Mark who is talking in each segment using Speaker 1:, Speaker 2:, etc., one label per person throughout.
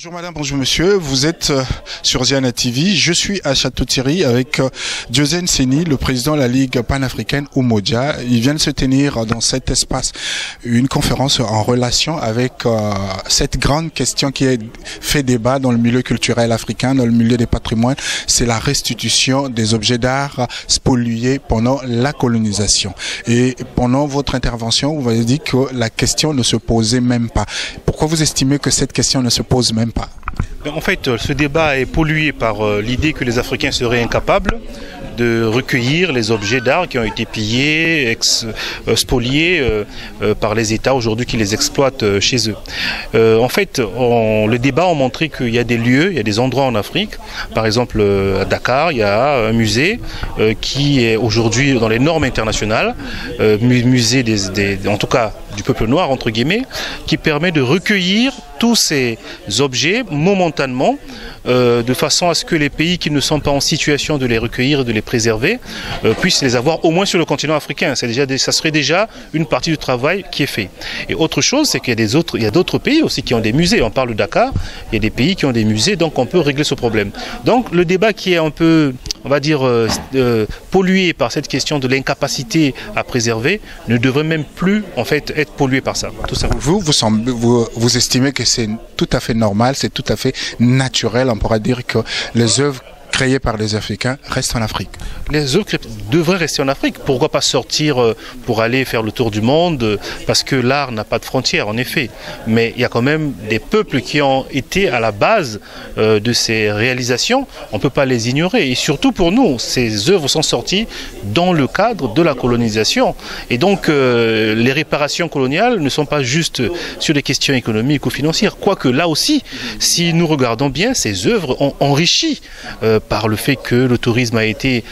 Speaker 1: Bonjour madame, bonjour monsieur, vous êtes sur Ziana TV, je suis à Château-Thierry avec Diosène Seni, le président de la Ligue panafricaine Umoja. Il vient de se tenir dans cet espace une conférence en relation avec cette grande question qui est fait débat dans le milieu culturel africain, dans le milieu des patrimoines, c'est la restitution des objets d'art spoliés pendant la colonisation. Et pendant votre intervention, vous avez dit que la question ne se posait même pas. Pourquoi vous estimez que cette question ne se pose même pas?
Speaker 2: En fait, ce débat est pollué par l'idée que les Africains seraient incapables de recueillir les objets d'art qui ont été pillés, spoliés par les États aujourd'hui qui les exploitent chez eux. En fait, le débat a montré qu'il y a des lieux, il y a des endroits en Afrique. Par exemple, à Dakar, il y a un musée qui est aujourd'hui dans les normes internationales, musée en tout cas du peuple noir, entre guillemets, qui permet de recueillir tous ces objets momentanément, de façon à ce que les pays qui ne sont pas en situation de les recueillir et de les préserver puissent les avoir au moins sur le continent africain. Ça serait déjà une partie du travail qui est fait. Et autre chose, c'est qu'il y a d'autres pays aussi qui ont des musées. On parle de Dakar, il y a des pays qui ont des musées, donc on peut régler ce problème. Donc le débat qui est un peu, on va dire, pollué par cette question de l'incapacité à préserver ne devrait même plus en fait être pollué par ça. Tout simplement.
Speaker 1: Vous estimez que c'est tout à fait normal, c'est tout à fait naturel, on pourra dire que les œuvres créées par les Africains restent en Afrique.
Speaker 2: Les œuvres devraient rester en Afrique. Pourquoi pas sortir pour aller faire le tour du monde? Parce que l'art n'a pas de frontières, en effet. Mais il y a quand même des peuples qui ont été à la base de ces réalisations. On ne peut pas les ignorer. Et surtout pour nous, ces œuvres sont sorties dans le cadre de la colonisation. Et donc, les réparations coloniales ne sont pas juste sur des questions économiques ou financières. Quoique là aussi, si nous regardons bien, ces œuvres ont enrichi par le fait que le tourisme a été,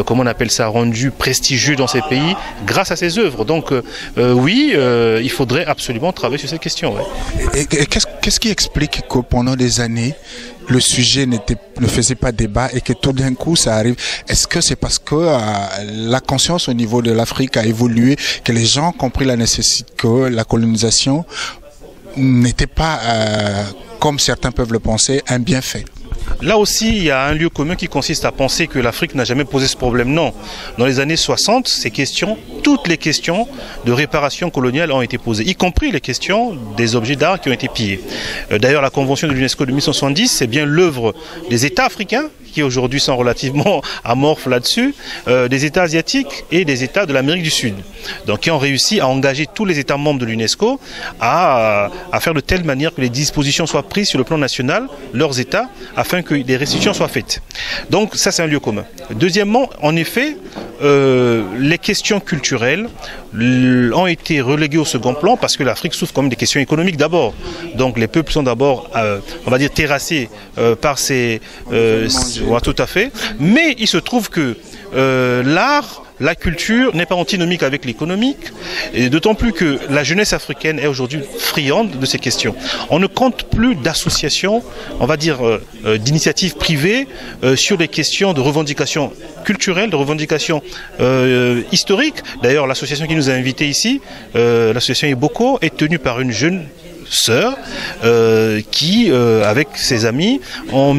Speaker 2: comment on appelle ça, rendu prestigieux dans ces pays grâce à ces œuvres. Donc oui, il faudrait absolument travailler sur cette question. Ouais.
Speaker 1: Et qu'est-ce qui explique que pendant des années, le sujet ne faisait pas débat et que tout d'un coup ça arrive? Est-ce que c'est parce que la conscience au niveau de l'Afrique a évolué, que les gens ont compris la nécessité que la colonisation n'était pas, comme certains peuvent le penser, un bienfait?
Speaker 2: Là aussi, il y a un lieu commun qui consiste à penser que l'Afrique n'a jamais posé ce problème. Non. Dans les années 60, toutes les questions de réparation coloniale ont été posées, y compris les questions des objets d'art qui ont été pillés. D'ailleurs, la Convention de l'UNESCO de 1970, c'est bien l'œuvre des États africains, qui aujourd'hui sont relativement amorphes là-dessus, des États asiatiques et des États de l'Amérique du Sud. Donc qui ont réussi à engager tous les États membres de l'UNESCO à faire de telle manière que les dispositions soient prises sur le plan national, leurs États, afin que des restitutions soient faites. Donc ça c'est un lieu commun. Deuxièmement, en effet, les questions culturelles ont été reléguées au second plan parce que l'Afrique souffre quand même des questions économiques d'abord. Donc les peuples sont d'abord, on va dire, terrassés par ces... tout à fait. Mais il se trouve que l'art, la culture n'est pas antinomique avec l'économique, et d'autant plus que la jeunesse africaine est aujourd'hui friande de ces questions. On ne compte plus d'associations, on va dire d'initiatives privées sur les questions de revendications culturelles, de revendications historiques. D'ailleurs, l'association qui nous a invités ici, l'association Iboko, est tenue par une jeune sœur qui, avec ses amis, ont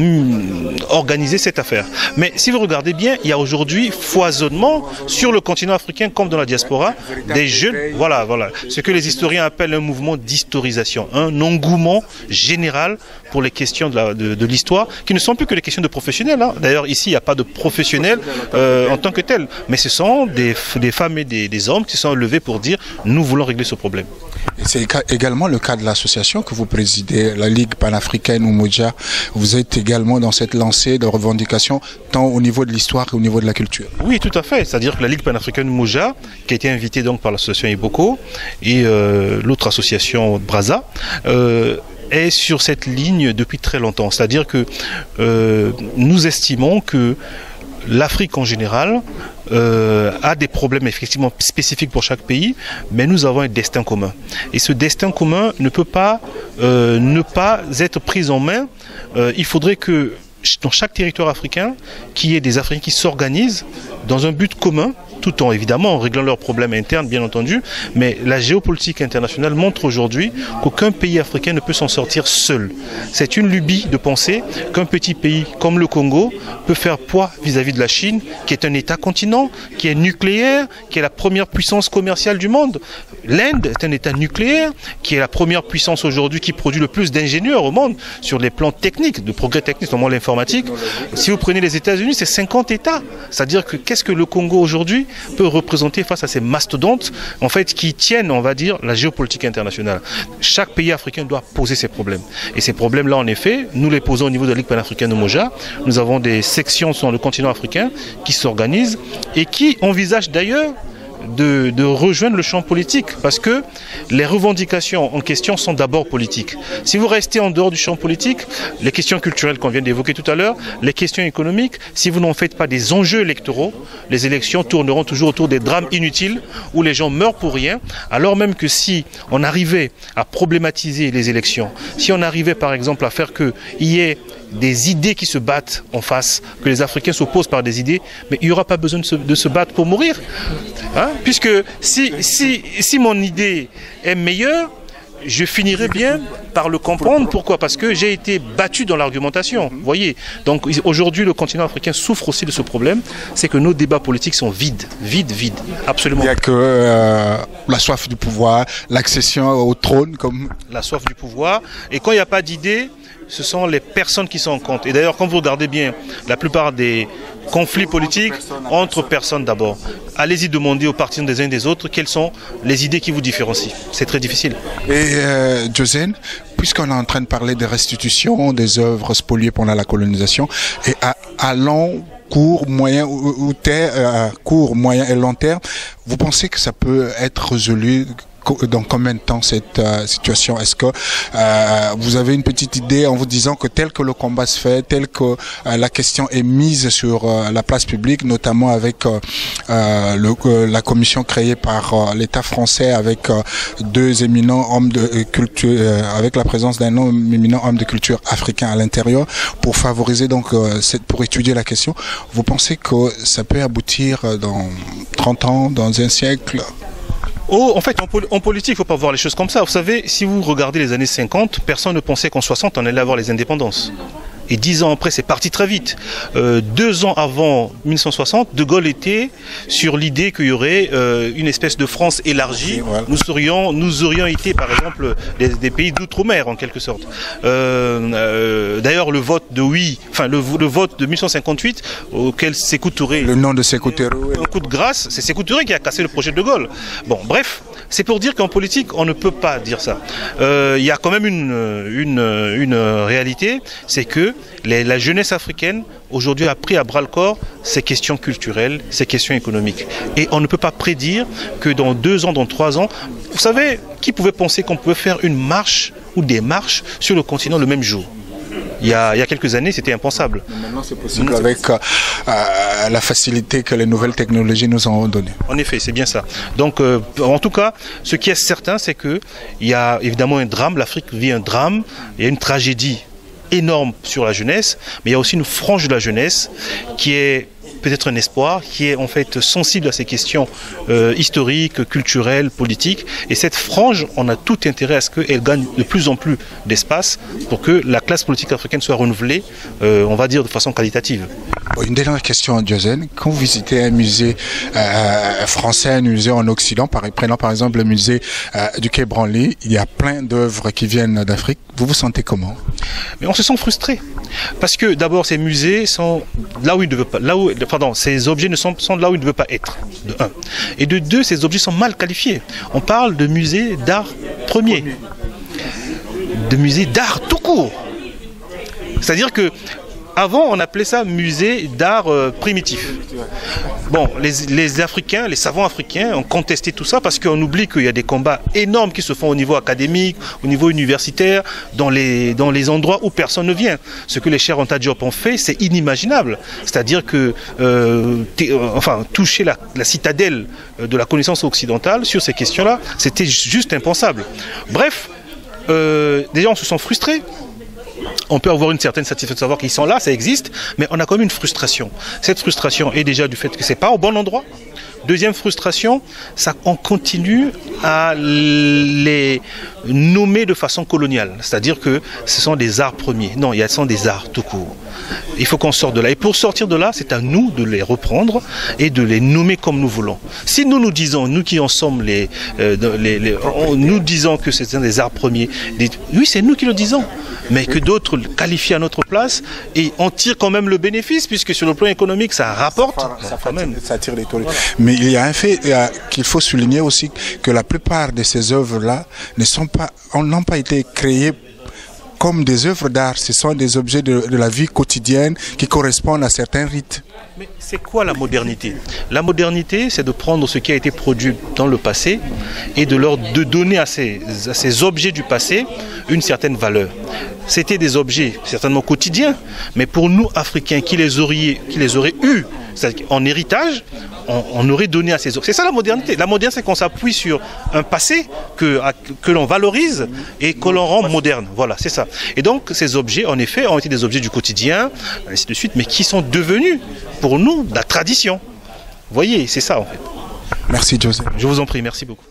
Speaker 2: organisé cette affaire. Mais si vous regardez bien, il y a aujourd'hui foisonnement sur le continent africain comme dans la diaspora des jeunes, voilà, ce que les historiens appellent un mouvement d'historisation, un engouement général pour les questions de l'histoire, qui ne sont plus que les questions de professionnels. Hein. D'ailleurs, ici, il n'y a pas de professionnels en tant que tels, mais ce sont des femmes et des hommes qui sont levés pour dire « nous voulons régler ce problème ».
Speaker 1: C'est également le cas de l'association que vous présidez, la Ligue panafricaine Umoja. Vous êtes également dans cette lancée de revendications, tant au niveau de l'histoire qu'au niveau de la culture.
Speaker 2: Oui, tout à fait. C'est-à-dire que la Ligue panafricaine Umoja, qui a été invitée donc par l'association Iboko et l'autre association Brazza, est sur cette ligne depuis très longtemps. C'est-à-dire que nous estimons que l'Afrique en général a des problèmes effectivement spécifiques pour chaque pays, mais nous avons un destin commun. Et ce destin commun ne peut pas ne pas être pris en main. Il faudrait que dans chaque territoire africain, qu'il y ait des Africains qui s'organisent dans un but commun, tout en évidemment en réglant leurs problèmes internes, bien entendu. Mais la géopolitique internationale montre aujourd'hui qu'aucun pays africain ne peut s'en sortir seul. C'est une lubie de penser qu'un petit pays comme le Congo peut faire poids vis-à-vis de la Chine, qui est un État-continent, qui est nucléaire, qui est la première puissance commerciale du monde. L'Inde est un État nucléaire, qui est la première puissance aujourd'hui qui produit le plus d'ingénieurs au monde sur les plans techniques, de progrès techniques, notamment l'informatique. Si vous prenez les États-Unis, c'est 50 États. C'est-à-dire que qu'est-ce que le Congo aujourd'hui peut représenter face à ces mastodontes, en fait, qui tiennent, on va dire, la géopolitique internationale. Chaque pays africain doit poser ses problèmes. Et ces problèmes-là, en effet, nous les posons au niveau de la Ligue panafricaine Umoja. Nous avons des sections sur le continent africain qui s'organisent et qui envisagent d'ailleurs de rejoindre le champ politique, parce que les revendications en question sont d'abord politiques. Si vous restez en dehors du champ politique, les questions culturelles qu'on vient d'évoquer tout à l'heure, les questions économiques, si vous n'en faites pas des enjeux électoraux, les élections tourneront toujours autour des drames inutiles où les gens meurent pour rien, alors même que si on arrivait à problématiser les élections, si on arrivait par exemple à faire qu'il y ait des idées qui se battent en face, que les Africains s'opposent par des idées, mais il n'y aura pas besoin de se battre pour mourir. Hein? Puisque si mon idée est meilleure, je finirai bien par le comprendre. Pourquoi? Parce que j'ai été battu dans l'argumentation. Vous voyez. Donc aujourd'hui, le continent africain souffre aussi de ce problème. C'est que nos débats politiques sont vides. Vides. Absolument.
Speaker 1: Il n'y a que la soif du pouvoir, l'accession au trône. Comme
Speaker 2: la soif du pouvoir. Et quand il n'y a pas d'idée, ce sont les personnes qui sont en compte. Et d'ailleurs, quand vous regardez bien, la plupart des conflits politiques entre personnes d'abord. Allez-y demander aux partisans des uns et des autres quelles sont les idées qui vous différencient. C'est très difficile.
Speaker 1: Et Diogène, puisqu'on est en train de parler de restitution des œuvres spoliées pendant la colonisation, et à long, court, moyen court, moyen et long terme, vous pensez que ça peut être résolu dans combien de temps cette situation? Est-ce que vous avez une petite idée en vous disant que tel que le combat se fait, tel que la question est mise sur la place publique, notamment avec la commission créée par l'État français avec deux éminents hommes de culture, avec la présence d'un éminent homme de culture africain à l'intérieur, pour favoriser donc pour étudier la question, vous pensez que ça peut aboutir dans 30 ans, dans un siècle?
Speaker 2: Oh, en fait, en politique, il ne faut pas voir les choses comme ça. Vous savez, si vous regardez les années 50, personne ne pensait qu'en 60, on allait avoir les indépendances. Et 10 ans après, c'est parti très vite. 2 ans avant 1960, De Gaulle était sur l'idée qu'il y aurait une espèce de France élargie. Voilà. Nous aurions été, par exemple, des pays d'outre-mer, en quelque sorte. D'ailleurs, le vote de oui, enfin le vote de 1958, auquel Sékou Touré...
Speaker 1: Le nom de Sékou Touré.
Speaker 2: Un coup de grâce, c'est Sékou Touré qui a cassé le projet de Gaulle. Bon, bref, c'est pour dire qu'en politique, on ne peut pas dire ça. Il y a quand même une réalité, c'est que la jeunesse africaine, aujourd'hui, a pris à bras-le-corps ces questions culturelles, ces questions économiques. Et on ne peut pas prédire que dans 2 ans, dans 3 ans, vous savez, qui pouvait penser qu'on pouvait faire une marche ou des marches sur le continent le même jour? Il y a quelques années, c'était impensable.
Speaker 1: Maintenant, c'est possible avec la facilité que les nouvelles technologies nous ont donnée.
Speaker 2: En effet, c'est bien ça. Donc, en tout cas, ce qui est certain, c'est qu'il y a évidemment un drame. L'Afrique vit un drame. Il y a une tragédie énorme sur la jeunesse, mais il y a aussi une frange de la jeunesse qui est peut-être un espoir, qui est en fait sensible à ces questions historiques, culturelles, politiques. Et cette frange, on a tout intérêt à ce qu'elle gagne de plus en plus d'espace pour que la classe politique africaine soit renouvelée, on va dire, de façon qualitative.
Speaker 1: Une dernière question, Diogène. Quand vous visitez un musée français, un musée en Occident, prenons par exemple le musée du Quai Branly, il y a plein d'œuvres qui viennent d'Afrique. Vous vous sentez comment?
Speaker 2: Mais on se sent frustré. Parce que d'abord, ces musées sont là où ils ne veulent pas. Ces objets sont là où ils ne veulent pas être, de 1. Et de 2, ces objets sont mal qualifiés. On parle de musées d'art premier. De musées d'art tout court. C'est-à-dire que avant, on appelait ça musée d'art primitif. Bon, les Africains, les savants africains ont contesté tout ça parce qu'on oublie qu'il y a des combats énormes qui se font au niveau académique, au niveau universitaire, dans les endroits où personne ne vient. Ce que les chers Anta Diop ont fait, c'est inimaginable. C'est-à-dire que toucher la citadelle de la connaissance occidentale sur ces questions-là, c'était juste impensable. Bref, déjà on se sent frustré. On peut avoir une certaine satisfaction de savoir qu'ils sont là, ça existe, mais on a quand même une frustration. Cette frustration est déjà du fait que ce n'est pas au bon endroit, Deuxième frustration, on continue à les nommer de façon coloniale. C'est-à-dire que ce sont des arts premiers. Non, ce sont des arts tout court. Il faut qu'on sorte de là. Et pour sortir de là, c'est à nous de les reprendre et de les nommer comme nous voulons. Si nous disons, nous qui en sommes nous disons que c'est des arts premiers, oui, c'est nous qui le disons. Mais que d'autres qualifient à notre place et on tire quand même le bénéfice, puisque sur le plan économique, ça rapporte.
Speaker 1: Ça tire les touristes. Voilà. Mais il y a un fait qu'il faut souligner aussi, que la plupart de ces œuvres-là n'ont pas été créées comme des œuvres d'art. Ce sont des objets de la vie quotidienne qui correspondent à certains rites.
Speaker 2: Mais c'est quoi la modernité? La modernité, c'est de prendre ce qui a été produit dans le passé et de donner à ces objets du passé une certaine valeur. C'était des objets certainement quotidiens, mais pour nous, Africains, qui les auraient eus en héritage, on aurait donné à ces objets. C'est ça la modernité. La modernité, c'est qu'on s'appuie sur un passé que l'on valorise et que l'on rend moderne. Voilà, c'est ça. Et donc, ces objets, en effet, ont été des objets du quotidien, ainsi de suite, mais qui sont devenus, pour nous, la tradition. Vous voyez, c'est ça, en fait.
Speaker 1: Merci, José.
Speaker 2: Je vous en prie, merci beaucoup.